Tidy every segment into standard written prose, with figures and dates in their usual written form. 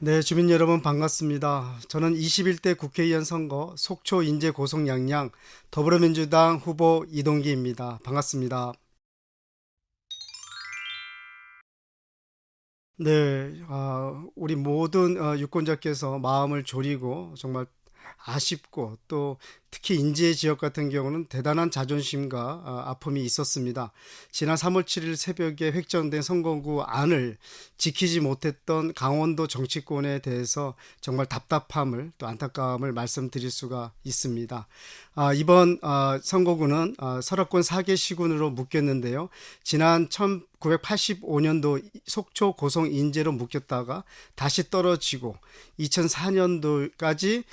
네, 주민 여러분 반갑습니다. 저는 21대 국회의원 선거 속초 인제 고성 양양 더불어민주당 후보 이동기입니다. 반갑습니다. 네, 우리 모든 유권자께서 마음을 졸이고 정말 아쉽고 또 특히 인제 지역 같은 경우는 대단한 자존심과 아픔이 있었습니다. 지난 3월 7일 새벽에 획정된 선거구 안을 지키지 못했던 강원도 정치권에 대해서 정말 답답함을 또 안타까움을 말씀드릴 수가 있습니다. 이번 선거구는 설악권 4개 시군으로 묶였는데요. 지난 1985년도 속초 고성 인제로 묶였다가 다시 떨어지고 2004년도까지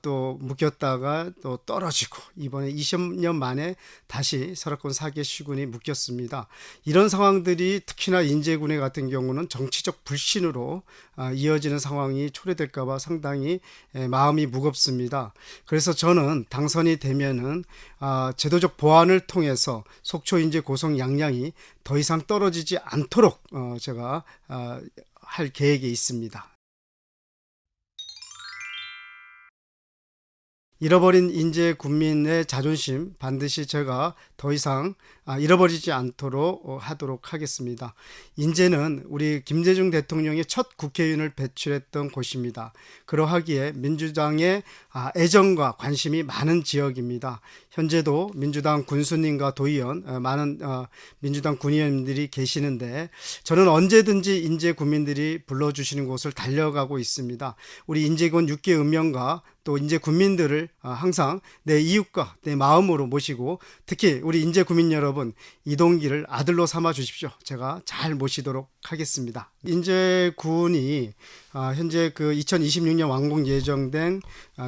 또 묶였다가 또 떨어지고 이번에 20년 만에 다시 설악권 4개 시군이 묶였습니다. 이런 상황들이 특히나 인제군의 같은 경우는 정치적 불신으로 이어지는 상황이 초래될까 봐 상당히 마음이 무겁습니다. 그래서 저는 당선이 되면은 제도적 보완을 통해서 속초 인제 고성 양양이 더 이상 떨어지지 않도록 제가 할 계획에 있습니다. 잃어버린 인제 국민의 자존심 반드시 제가 더 이상 잃어버리지 않도록 하도록 하겠습니다. 인제는 우리 김대중 대통령의 첫 국회의원을 배출했던 곳입니다. 그러하기에 민주당의 애정과 관심이 많은 지역입니다. 현재도 민주당 군수님과 도의원 많은 민주당 군의원님들이 계시는데 저는 언제든지 인제 국민들이 불러주시는 곳을 달려가고 있습니다. 우리 인제군 6개 읍면과 또 인제 군민들을 항상 내 이웃과 내 마음으로 모시고 특히 우리 인제 국민 여러분 이동기를 아들로 삼아 주십시오. 제가 잘 모시도록 하겠습니다. 인제군이 현재 그 2026년 완공 예정된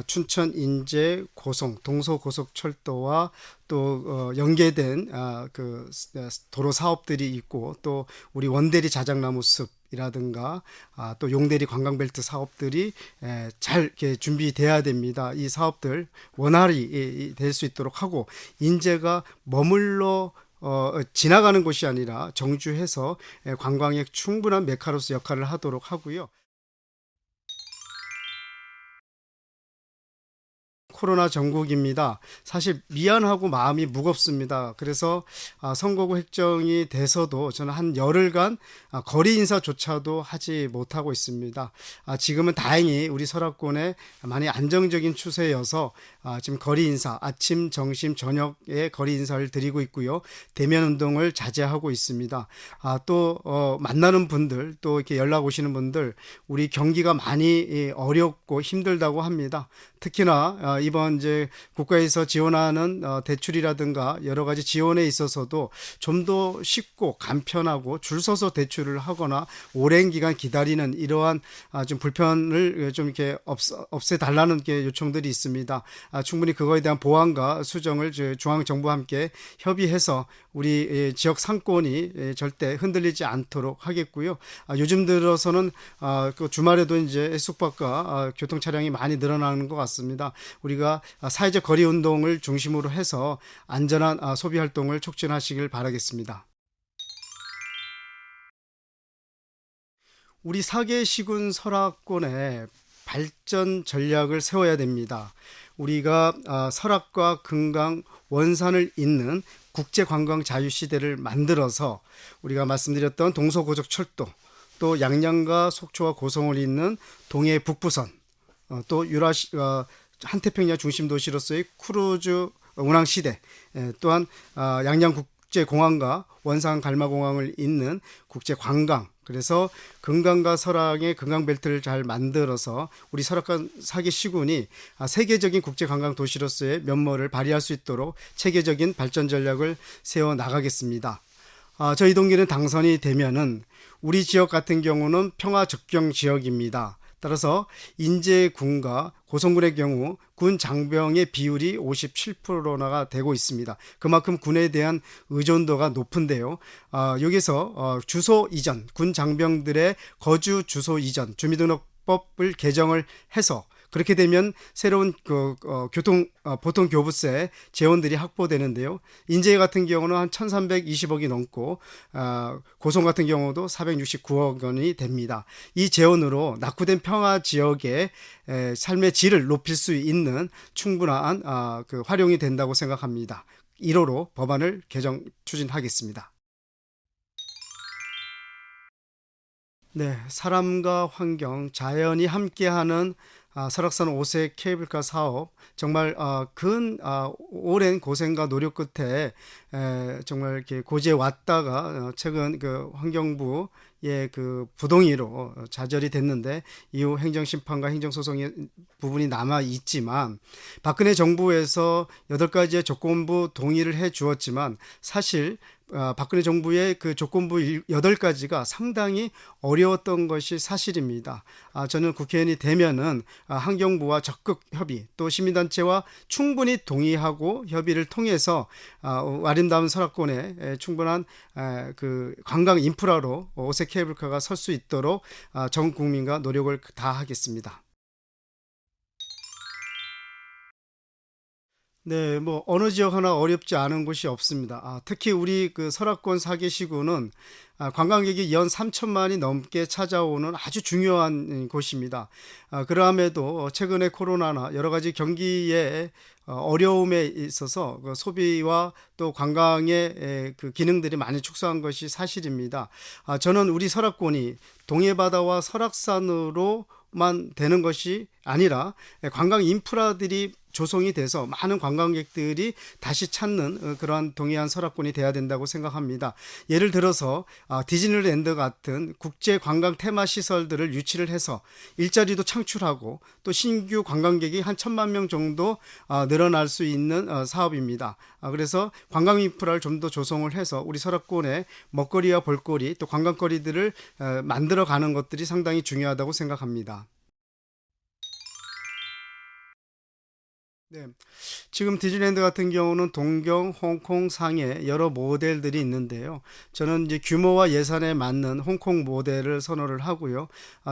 춘천 인제 고성 동서고속철도와 또 연계된 그 도로 사업들이 있고 또 우리 원대리 자작나무 숲 이라든가 또 용대리 관광벨트 사업들이 잘 이렇게 준비돼야 됩니다. 이 사업들 원활히 될 수 있도록 하고 인제가 머물러 지나가는 곳이 아니라 정주해서 관광의 충분한 메카로서 역할을 하도록 하고요. 코로나 전국입니다. 사실 미안하고 마음이 무겁습니다. 그래서 선거구 획정이 돼서도 저는 한 열흘간 거리 인사조차도 하지 못하고 있습니다. 지금은 다행히 우리 설악권에 많이 안정적인 추세여서 지금 거리 인사 아침, 점심, 저녁에 거리 인사를 드리고 있고요. 대면 운동을 자제하고 있습니다. 또 만나는 분들 또 이렇게 연락 오시는 분들 우리 경기가 많이 어렵고 힘들다고 합니다. 특히나 이번 이제 국가에서 지원하는 대출이라든가 여러 가지 지원에 있어서도 좀 더 쉽고 간편하고 줄 서서 대출을 하거나 오랜 기간 기다리는 이러한 좀 불편을 좀 이렇게 없애 달라는 요청들이 있습니다. 충분히 그거에 대한 보완과 수정을 중앙정부와 함께 협의해서 우리 지역 상권이 절대 흔들리지 않도록 하겠고요. 요즘 들어서는 그 주말에도 이제 숙박과 교통 차량이 많이 늘어나는 것 같습니다. 우리가 사회적 거리 운동을 중심으로 해서 안전한 소비 활동을 촉진하시길 바라겠습니다. 우리 사계 시군 설악권에 발전 전략을 세워야 됩니다. 우리가 설악과 금강, 원산을 잇는 국제관광 자유시대를 만들어서 우리가 말씀드렸던 동서고속철도 또 양양과 속초와 고성을 잇는 동해 북부선 또 한태평양 중심 도시로서의 크루즈 운항 시대 또한 양양 국제공항과 원산 갈마공항을 잇는 국제관광 그래서 금강과 설악의 금강벨트를 잘 만들어서 우리 설악관 사계 시군이 세계적인 국제관광 도시로서의 면모를 발휘할 수 있도록 체계적인 발전 전략을 세워 나가겠습니다. 저희 동기는 당선이 되면은 우리 지역 같은 경우는 평화 접경 지역입니다. 따라서 인제군과 고성군의 경우 군 장병의 비율이 57%나 되고 있습니다. 그만큼 군에 대한 의존도가 높은데요. 여기서 주소 이전, 군 장병들의 거주 주소 이전, 주민등록법을 개정을 해서 그렇게 되면 새로운 보통 교부세 재원들이 확보되는데요. 인제 같은 경우는 한 1,320억이 넘고 고성 같은 경우도 469억 원이 됩니다. 이 재원으로 낙후된 평화 지역의 삶의 질을 높일 수 있는 충분한 활용이 된다고 생각합니다. 1호로 법안을 개정 추진하겠습니다. 네, 사람과 환경, 자연이 함께하는 설악산 5세 케이블카 사업 정말 오랜 고생과 노력 끝에 정말 이렇게 고지에 왔다가 최근 그 환경부의 그 부동의로 좌절이 됐는데 이후 행정심판과 행정소송의 부분이 남아 있지만 박근혜 정부에서 8가지의 조건부 동의를 해 주었지만 사실 박근혜 정부의 그 조건부 8가지가 상당히 어려웠던 것이 사실입니다. 저는 국회의원이 되면은 환경부와 적극 협의 또 시민단체와 충분히 동의하고 협의를 통해서 아름다운 설악권에 충분한 그 관광 인프라로 오색 케이블카가 설 수 있도록 전 국민과 노력을 다하겠습니다. 네, 뭐 어느 지역 하나 어렵지 않은 곳이 없습니다. 특히 우리 그 설악권 사계시구는 관광객이 연 3천만이 넘게 찾아오는 아주 중요한 곳입니다. 그러함에도 최근에 코로나나 여러 가지 경기에 어려움에 있어서 그 소비와 또 관광의 그 기능들이 많이 축소한 것이 사실입니다. 저는 우리 설악권이 동해바다와 설악산으로만 되는 것이 아니라 관광 인프라들이 조성이 돼서 많은 관광객들이 다시 찾는 그러한 동해안 설악권이 돼야 된다고 생각합니다. 예를 들어서 디즈니랜드 같은 국제 관광 테마 시설들을 유치를 해서 일자리도 창출하고 또 신규 관광객이 한 1,000만 명 정도 늘어날 수 있는 사업입니다. 그래서 관광 인프라를 좀 더 조성을 해서 우리 설악권에 먹거리와 볼거리 또 관광거리들을 만들어가는 것들이 상당히 중요하다고 생각합니다. 네. 지금 디즈니랜드 같은 경우는 동경, 홍콩, 상해 여러 모델들이 있는데요. 저는 이제 규모와 예산에 맞는 홍콩 모델을 선호를 하고요.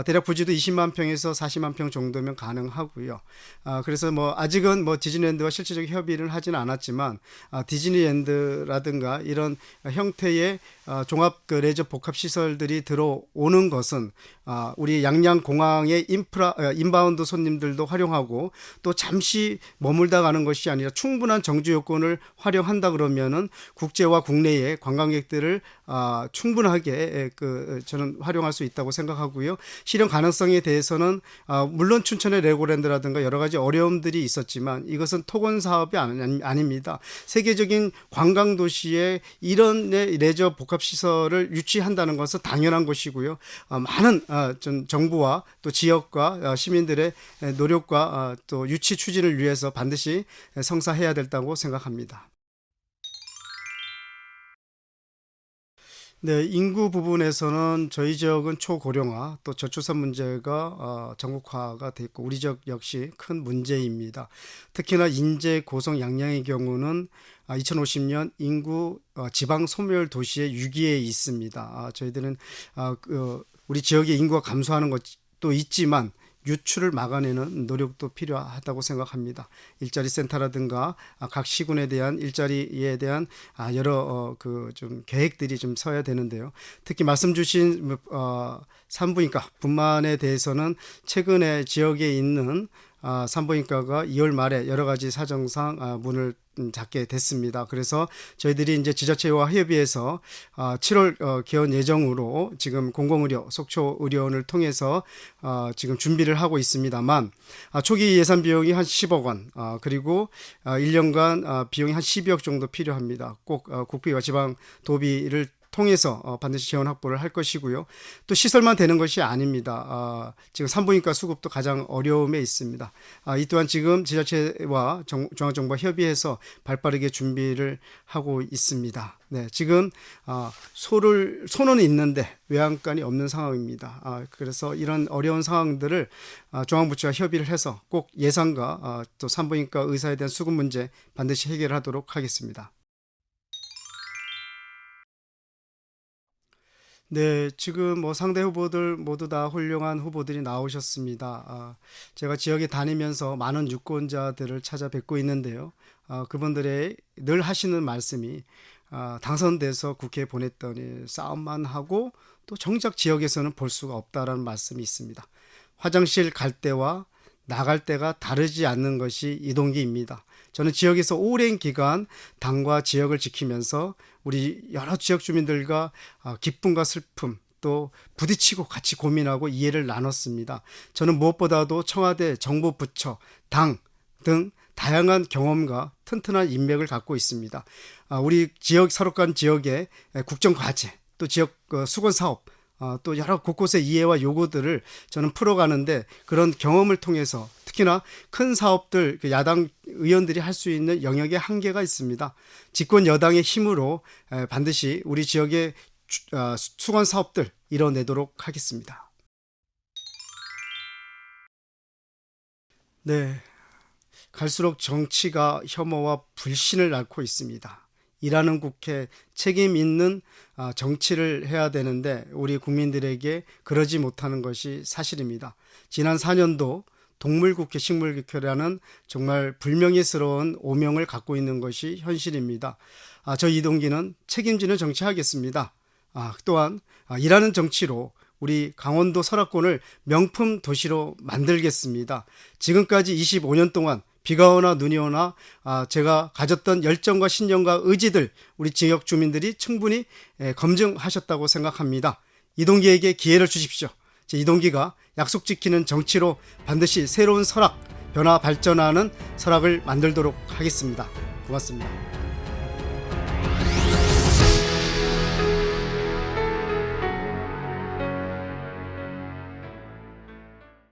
대략 부지도 20만 평에서 40만 평 정도면 가능하고요. 그래서 뭐 아직은 뭐 디즈니랜드와 실질적 협의를 하지는 않았지만 디즈니랜드라든가 이런 형태의 종합 그 레저 복합 시설들이 들어오는 것은 우리 양양공항의 인바운드 손님들도 활용하고 또 잠시 머물다 가는 것이 아니라 충분한 정주 요건을 활용한다 그러면은 국제와 국내의 관광객들을 충분하게 저는 활용할 수 있다고 생각하고요. 실현 가능성에 대해서는 물론 춘천의 레고랜드라든가 여러 가지 어려움들이 있었지만 이것은 토건 사업이 아닙니다. 세계적인 관광 도시에 이런 레저 복합 시설을 유치한다는 것은 당연한 것이고요. 많은 정부와 또 지역과 시민들의 노력과 또 유치 추진을 위해서 반드시 성사해야 된다고 생각합니다. 네, 인구 부분에서는 저희 지역은 초고령화 또 저출산 문제가 전국화가 돼 있고 우리 지역 역시 큰 문제입니다. 특히나 인제, 고성, 양양의 경우는 2050년 인구 지방 소멸 도시의 위기에 있습니다. 저희들은 우리 지역의 인구가 감소하는 것도 있지만 유출을 막아내는 노력도 필요하다고 생각합니다. 일자리 센터라든가 각 시군에 대한 일자리에 대한 여러 좀 계획들이 좀 서야 되는데요. 특히 말씀 주신 산부인과 분만에 대해서는 최근에 지역에 있는 산부인과가 2월 말에 여러 가지 사정상 문을 닫게 됐습니다. 그래서 저희들이 이제 지자체와 협의해서 7월 개원 예정으로 지금 공공의료 속초의료원을 통해서 지금 준비를 하고 있습니다만 초기 예산 비용이 한 10억 원 그리고 1년간 비용이 한 12억 정도 필요합니다. 꼭 국비와 지방 도비를 통해서 반드시 재원 확보를 할 것이고요. 또 시설만 되는 것이 아닙니다. 지금 산부인과 수급도 가장 어려움에 있습니다. 이 또한 지금 지자체와 중앙정부와 협의해서 발빠르게 준비를 하고 있습니다. 네, 지금 소는 있는데 외양간이 없는 상황입니다. 그래서 이런 어려운 상황들을 중앙부처와 협의를 해서 꼭 예산과 또 산부인과 의사에 대한 수급 문제 반드시 해결하도록 하겠습니다. 네, 지금 뭐 상대 후보들 모두 다 훌륭한 후보들이 나오셨습니다. 제가 지역에 다니면서 많은 유권자들을 찾아뵙고 있는데요. 그분들의 늘 하시는 말씀이 당선돼서 국회에 보냈더니 싸움만 하고 또 정작 지역에서는 볼 수가 없다라는 말씀이 있습니다. 화장실 갈 때와 나갈 때가 다르지 않는 것이 이동기입니다. 저는 지역에서 오랜 기간 당과 지역을 지키면서 우리 여러 지역 주민들과 기쁨과 슬픔 또 부딪히고 같이 고민하고 이해를 나눴습니다. 저는 무엇보다도 청와대, 정부 부처, 당 등 다양한 경험과 튼튼한 인맥을 갖고 있습니다. 우리 지역 서로 간 지역의 국정 과제 또 지역 수건 사업 또 여러 곳곳의 이해와 요구들을 저는 풀어가는데 그런 경험을 통해서 특히나 큰 사업들 야당 의원들이 할 수 있는 영역에 한계가 있습니다. 집권 여당의 힘으로 반드시 우리 지역의 수건 사업들 이뤄내도록 하겠습니다. 네, 갈수록 정치가 혐오와 불신을 낳고 있습니다. 일하는 국회 책임 있는 정치를 해야 되는데 우리 국민들에게 그러지 못하는 것이 사실입니다. 지난 4년도 동물국회 식물국회라는 정말 불명예스러운 오명을 갖고 있는 것이 현실입니다. 저 이동기는 책임지는 정치하겠습니다. 또한 일하는 정치로 우리 강원도 설악권을 명품 도시로 만들겠습니다. 지금까지 25년 동안 비가 오나 눈이 오나 제가 가졌던 열정과 신념과 의지들 우리 지역 주민들이 충분히 검증하셨다고 생각합니다. 이동기에게 기회를 주십시오. 제 이동기가 약속 지키는 정치로 반드시 새로운 설악, 변화 발전하는 설악을 만들도록 하겠습니다. 고맙습니다.